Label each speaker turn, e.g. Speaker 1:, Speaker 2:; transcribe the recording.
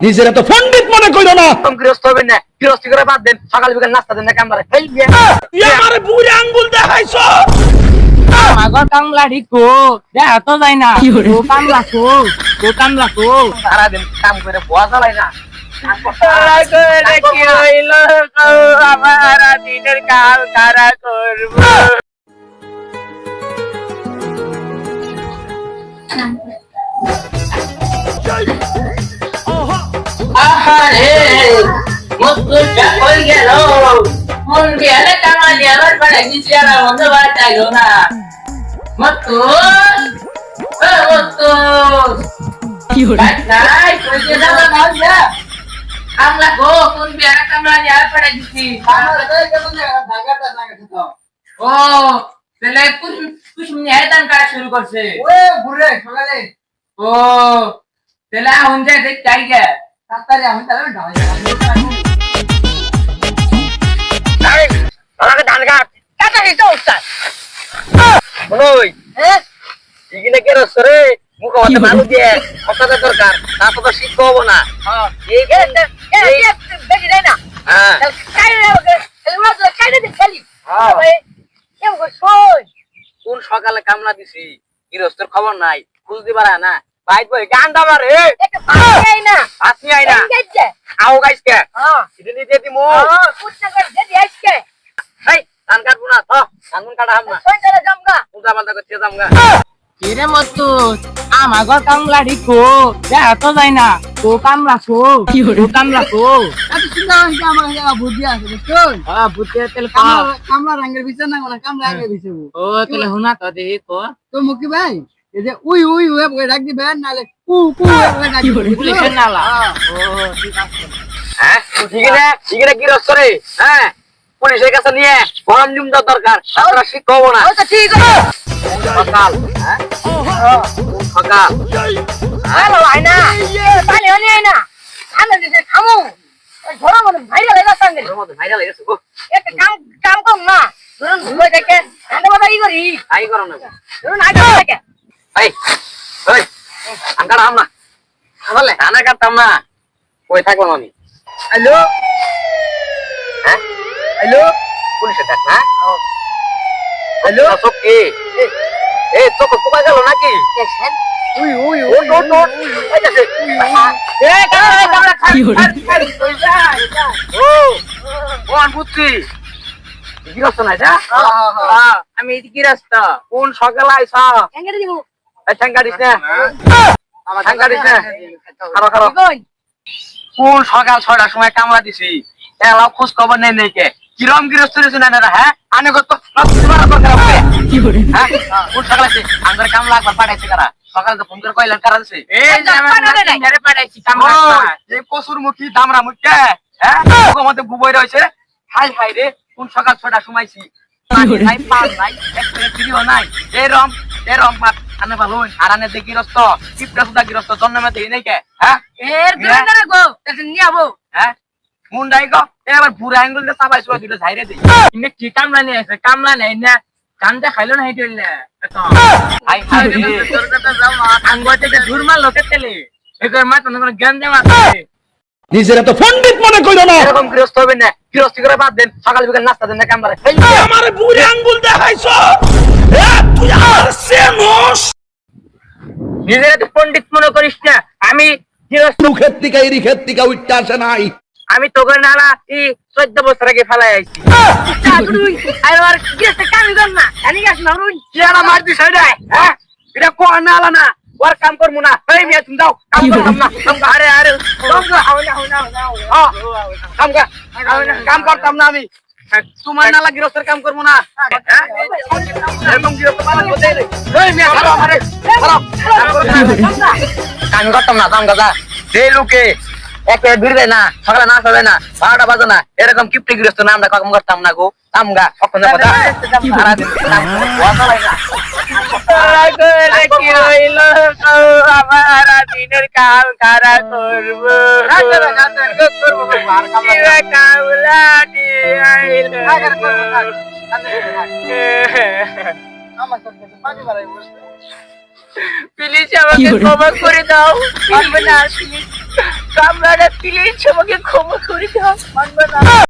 Speaker 1: নিজেরা তো পণ্ডিত মনে কইরো না।
Speaker 2: গৃহস্থ হবেন না, গৃহস্থী করে বাদ দেন, সকাল বিকাল নাস্তা দেন না কামড়ে।
Speaker 1: তুই আমারে বুড়ি আঙ্গুল দেখাইছো।
Speaker 3: আগর কামলা ঢিকো দেখা তো যায় না। ও কামলা কো, ও কামলা কো।
Speaker 2: সারাদিন কাম করে বোয়া চালাই না।
Speaker 3: কি হইল আমার দিনের কাল কারা করব।
Speaker 4: আহারে মুকুটটা কই গেল মন বিয়ালে কামালি আবার পড়ে গেছি আর মন্দ বাটাইল না মতো ও মতো কি হলো নাই কই যে দাদা বাজা আমলা গো কোন বিয়ালে কামালি আর পড়ে গেছি আমরা তো কেমন জায়গাটা তো ও তাহলে কুছ নিয়াদান করা শুরু করছে
Speaker 2: ওরে ঘুরে সকালে
Speaker 4: ও তাহলে আহুন যাই দেখ চাই গে
Speaker 2: তাড়াতাড়ি আমি তাহলে ঢালাই এই আমাকে ধান কাট কাটা হিসো উস্তাদ বলই ইগিনে কে রসরে মুখ হতে ভালো দিয়ে কথা দরকার তা তো শিখতে হবে না হ্যাঁ এই দেখি যায় না হ্যাঁ কোন সকালে কামলা দিছি গৃহস্থর খবর নাই খুঁজ দিবার না বাইক বই গান্ডা মারে আসনি আই না আও গাইস কে এটা নিতে দিমু এই ধান কাটবো না তো ধান কাটা হাম না উল্টা পাল্টা করতে যামগা
Speaker 3: কিরে মতো আমাগর কামলা ঢিকো দেখা তো যায় না। ও কামলা কো, ও কামলা কো।
Speaker 2: এত সুন্দর হইছে আমার জায়গা বুদ্ধি আছে বুঝছুন
Speaker 3: হ্যাঁ বুঝতে তেল
Speaker 2: কামলা রঙের বিছানা না কোন কামলা রঙের বিছাবো
Speaker 3: ও তেলে হুনা তো দেখি তো
Speaker 2: তো মুকি ভাই এই যে উই উই উই বলে ডাক দিবেন নালে কু কু বলে ডাক দিবেন
Speaker 3: পুলিশের নালা। ও ঠিক আছে।
Speaker 2: হ্যাঁ ঠিক না কি রসরে হ্যাঁ পুলিশের কাছে নিয়ে গরম নিম দাও দরকার আপনারা শিখ হবো না আচ্ছা ঠিক আছে সকাল হ্যাঁ সকাল হ্যালো আইনা পানি হনি আইনা আমরা দিতে খামু ঘর মধ্যে ভাইরাল হয়ে যাচ্ছে ঘর মধ্যে ভাইরাল হয়ে গেছে গো একটা কাম কম না ধরুন ভুলে থেকে আন্ডা বাবা ই করি আই করো না ধরুন আই থেকে এই ওই আঙ্কার আমরা বলে আনা কাটতাম না কই থাকবো আমি হ্যালো হ্যাঁ হ্যালো পুলিশের ডাক না হ্যালো সব এ এ তো কোপা গেল নাকি উই উই উই ওই যাচ্ছে এ কামড়া খা ও ও বুঝছি গিরস্ত না যা
Speaker 3: আমি এদিকে রাস্তা
Speaker 2: কোন সকাল আইছা
Speaker 3: এঙ্গেরে দিব
Speaker 2: এই ঠ্যাঙ্গা দিস না আমার ঠ্যাঙ্গা দিস না খারো খারো কোন সকাল 6টার সময় কামলা দিছি এলাও খোঁজ খবর নেই নেই কে কিরম গৃহস্থ রয়েছে না না হ্যাঁ আনে কত কি করে হ্যাঁ কোন সকাল আছে আমাদের কামলা একবার পাঠাইছে কারা সকালে তো ফোন করে কইলেন কারা আছে
Speaker 3: এই যে আমার মেরে পাঠাইছি কামলা
Speaker 2: এই কসুর মুখী দামরা মুখে হ্যাঁ মধ্যে বুবই রয়েছে হাই হাই রে কোন সকাল 6টার সময়ছি নাই পান নাই একটা ভিডিও নাই এরম মাত আনে ভালো আর আনে দেখি গৃহস্থ কিপটা সুদা গৃহস্থ জন্মে দেখি নাই কে হ্যাঁ
Speaker 3: এর দোকানে গো এটা নিয়ে আবো
Speaker 2: হ্যাঁ মুন্ডাই গো এবার বুড়া আঙ্গুল দিয়ে চাবাই সবাই দুটো ঝাইরে দেই
Speaker 3: ইনে কি কামলা নিয়ে আছে কামলা নেই না কান্দা খাইলো না হেঁটে এত
Speaker 2: হাই হাই রে
Speaker 3: তোর কথা যাও না আঙ্গুল থেকে দূর মারলো কেতেলে এবার মা তোর কোনো জ্ঞান দেওয়া আছে
Speaker 1: নিজেরা তো পণ্ডিত মনে কইরো না।
Speaker 2: এরকম গৃহস্থ হবেন না গৃহস্থী করে বাদ দেন সকাল বিকাল নাস্তা দেন না কামবারে
Speaker 1: তুই আমারে বুড়ি আঙ্গুল দেখাইছো। তুই আর সেনস
Speaker 3: নিজের পণ্ডিত মনে করিস না। আমি
Speaker 1: মুখের থেকে এরি ক্ষেত থেকে উঠতে আসে নাই।
Speaker 3: আমি তোকে নালা 14 বছর আগে ফেলাই আইছি আর আর গেছে কামি কর না জানি গাছ না রুই
Speaker 2: কিরা মার দিছ রে হ্যাঁ এটা কোন না আলা না ওর কাম করমু না এই মিয়া তুমি যাও কাম করতাম না কাম আরে আরে কাম করতাম না আমি তোমার নালা গৃহস্থের কাম করবো না এরকম গৃহস্থ পালন করতে এই মিয়া খালো আমারে খালো কাম করতাম না কাম গাদা যে লোকে একে ভিড়বে না সকালে না হবে না 12টা বাজে না এরকম কিপটি গৃহস্থ না আমরা কাম করতাম না গো কামগা কখন কথা সারা দিন কাম কথা লাগে না
Speaker 3: কি হইল আমার দিনের কাল কারা করব কামলা প্লিজ আমাকে ক্ষমা করে দাও পারবে না কামলারে প্লিজ আমাকে ক্ষমা করে দাও, মানবে না।